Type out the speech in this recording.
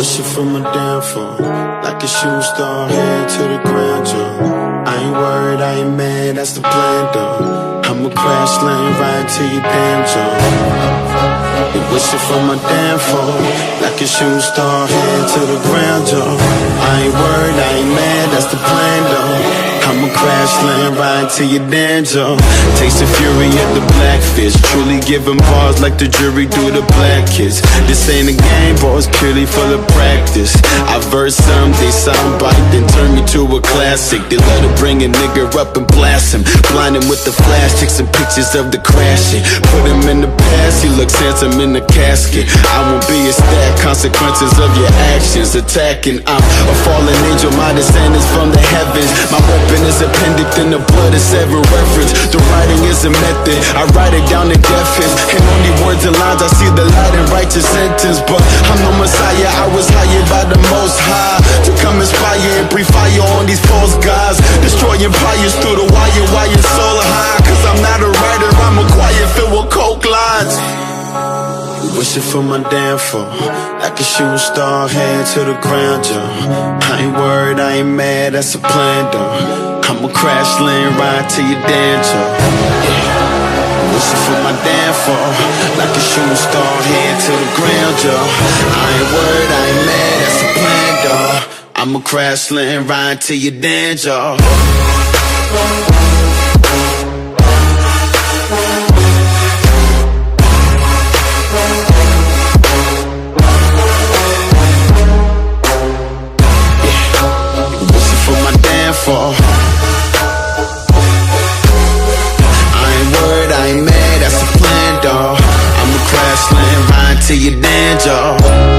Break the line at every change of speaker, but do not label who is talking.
Wishing for my downfall, like a shooting star, head to the ground, yo. I ain't worried, I ain't mad, that's the plan, though. I'ma crash, land right to your damn jaw. You wishing for my downfall, like a shooting star, head to the ground, yo. I ain't worried, I ain't mad, that's the plan, though. I'ma crash, land right to your damn jaw. Taste the fury of the blackfish, truly giving bars like the jury do the black kids. This ain't a game, boy, it's purely for the practice. I verse some, they soundbite, then turn me to a classic. They love to bring a nigga up and blast him, blind him with the flash, take some pictures of the crashing. Put him in the past, he looks handsome in the casket. I won't be a stat, consequences of your actions. Attacking, I'm a fallen angel, my descent is from the heavens. My weapon is appended in the blood is every reference. The writing is a method, I write it down in deafness. And only words and lines, I see the light and righteous sentence. But I'm no messiah, I was hired by the most high to come inspire and breathe fire on these false gods. Destroy empires through the wire, why it's so high. Cause I'm not a writer, I'm a choir filled with coke lines. Wishing for my downfall, like a shooting star, head to the ground, yo. I ain't worried, I ain't mad, that's a plan, though. I'ma crash, land right to your damn jaw. Yeah. Wishing for my downfall, like a shooting star, head to the ground, yo. I ain't worried, I ain't mad, that's a plan, though. I'ma crash, land right to your damn jaw. Fall. I ain't worried, I ain't mad, that's the plan, dawg. I'ma crash, land right to your damn jaw.